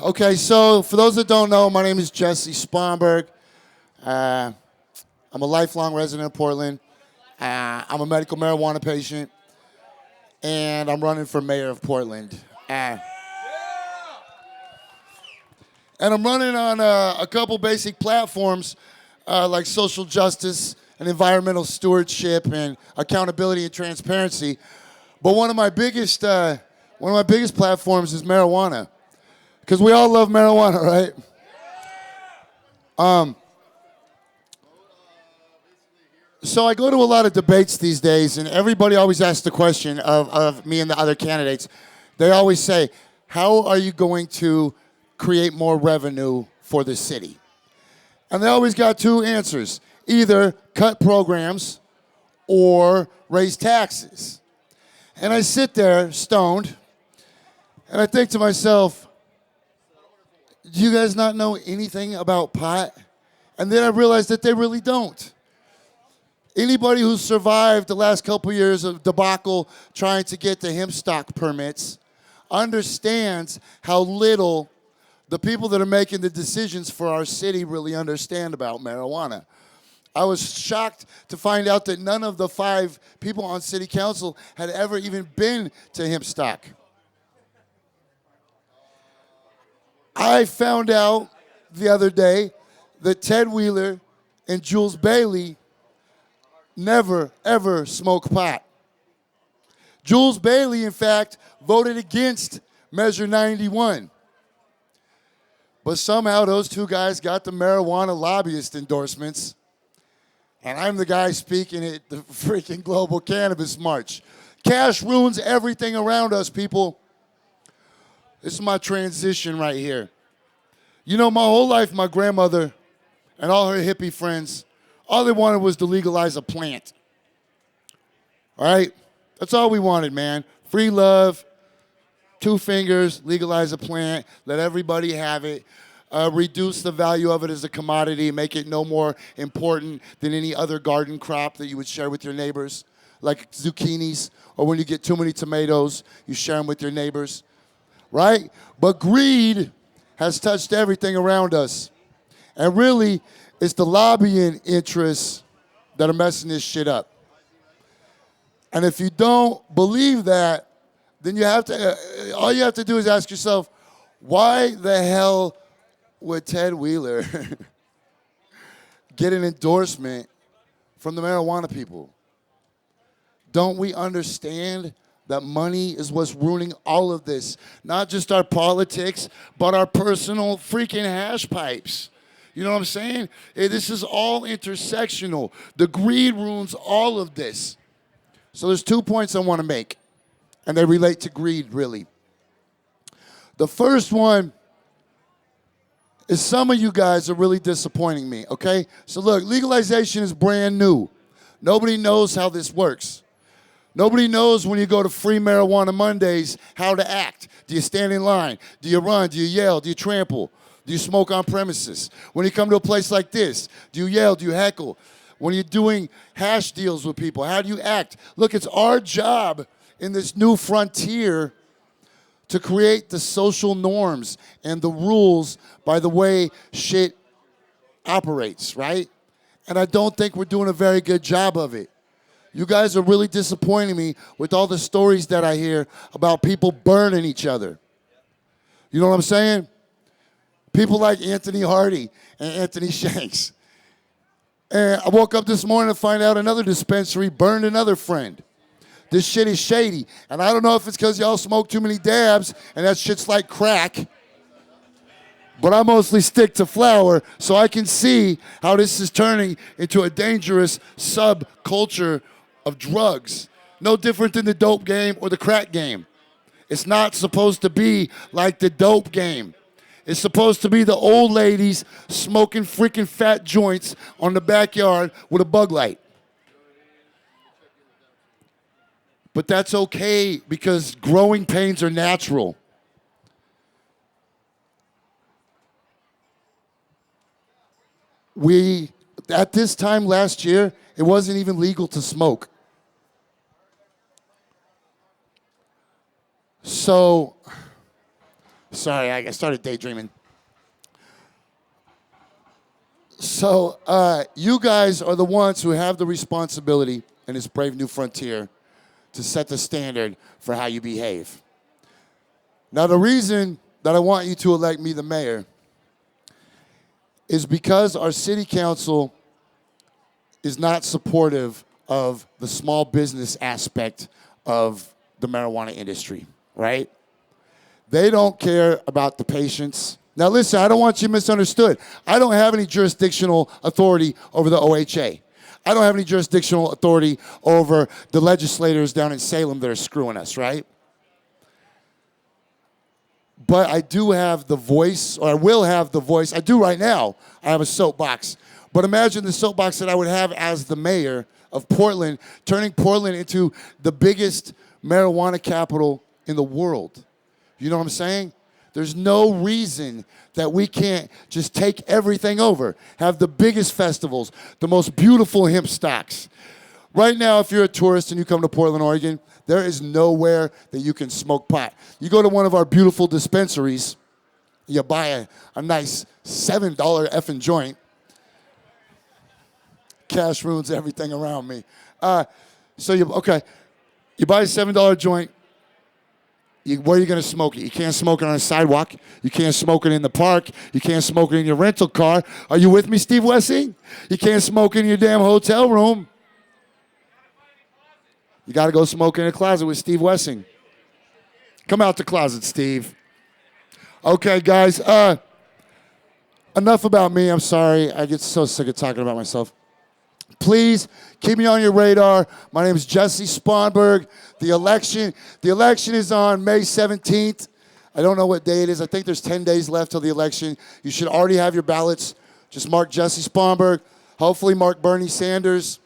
Okay, so for those that don't know, my name is Jessie Sponberg. I'm a lifelong resident of Portland. I'm a medical marijuana patient, and I'm running for mayor of Portland. And I'm running on a couple basic platforms like social justice and environmental stewardship and accountability and transparency. But one of my biggest platforms is marijuana, because we all love marijuana, right? So I go to a lot of debates these days, and everybody always asks the question of me and the other candidates. They always say, how are you going to create more revenue for the city? And they always got two answers: either cut programs or raise taxes. And I sit there stoned, and I think to myself, do you guys not know anything about pot? And then I realized that they really don't. Anybody who's survived the last couple years of debacle trying to get the hemp stock permits understands how little the people that are making the decisions for our city really understand about marijuana. I was shocked to find out that none of the 5 people on city council had ever even been to hemp stock. I found out the other day that Ted Wheeler and Jules Bailey never, ever smoked pot. Jules Bailey, in fact, voted against Measure 91. But somehow those two guys got the marijuana lobbyist endorsements, and I'm the guy speaking at the freaking Global Cannabis March. Cash ruins everything around us, people. This is my transition right here. You know, my whole life, my grandmother and all her hippie friends, all they wanted was to legalize a plant. All right? That's all we wanted, man. Free love, 2 fingers, legalize a plant, let everybody have it, reduce the value of it as a commodity, make it no more important than any other garden crop that you would share with your neighbors, like zucchinis, or when you get too many tomatoes, you share them with your neighbors, right? But greed has touched everything around us. And really, it's the lobbying interests that are messing this shit up. And if you don't believe that, then you have to, all you have to do is ask yourself, why the hell would Ted Wheeler get an endorsement from the marijuana people? Don't we understand that money is what's ruining all of this? Not just our politics, but our personal freaking hash pipes. You know what I'm saying? This is all intersectional. The greed ruins all of this. So there's 2 points I want to make, and they relate to greed, really. The first one is some of you guys are really disappointing me, okay? So look, legalization is brand new. Nobody knows how this works. Nobody knows when you go to Free Marijuana Mondays how to act. Do you stand in line? Do you run? Do you yell? Do you trample? Do you smoke on premises? When you come to a place like this, do you yell? Do you heckle? When you're doing hash deals with people, how do you act? Look, it's our job in this new frontier to create the social norms and the rules by the way shit operates, right? And I don't think we're doing a very good job of it. You guys are really disappointing me with all the stories that I hear about people burning each other. You know what I'm saying? People like Anthony Hardy and Anthony Shanks. And I woke up this morning to find out another dispensary burned another friend. This shit is shady. And I don't know if it's because y'all smoke too many dabs and that shit's like crack. But I mostly stick to flower, so I can see how this is turning into a dangerous subculture of drugs. No different than the dope game or the crack game. It's not supposed to be like the dope game. It's supposed to be the old ladies smoking freaking fat joints on the backyard with a bug light. But that's okay because growing pains are natural. At this time last year, it wasn't even legal to smoke. So Sorry, I started daydreaming. So you guys are the ones who have the responsibility in this brave new frontier to set the standard for how you behave. Now, the reason that I want you to elect me the mayor is because our city council is not supportive of the small business aspect of the marijuana industry, right? They don't care about the patients. Now listen, I don't want you misunderstood. I don't have any jurisdictional authority over the OHA. I don't have any jurisdictional authority over the legislators down in Salem that are screwing us, right? But I do have the voice, or I will have the voice. I do right now. I have a soapbox. But imagine the soapbox that I would have as the mayor of Portland, turning Portland into the biggest marijuana capital in the world. You know what I'm saying? There's no reason that we can't just take everything over, have the biggest festivals, the most beautiful hemp stocks. Right now, if you're a tourist and you come to Portland, Oregon, there is nowhere that you can smoke pot. You go to one of our beautiful dispensaries, you buy a nice $7 effing joint. Cash ruins everything around me. You buy a $7 joint. Where are you going to smoke it? You can't smoke it on a sidewalk. You can't smoke it in the park. You can't smoke it in your rental car. Are you with me, Steve Wessing? You can't smoke it in your damn hotel room. You got to go smoke in a closet with Steve Wessing. Come out the closet, Steve. Okay, guys. Enough about me. I'm sorry. I get so sick of talking about myself. Please keep me on your radar. My name is Jessie Sponberg. The election is on May 17th. I don't know what day it is. I think there's 10 days left till the election. You should already have your ballots. Just mark Jessie Sponberg. Hopefully mark Bernie Sanders.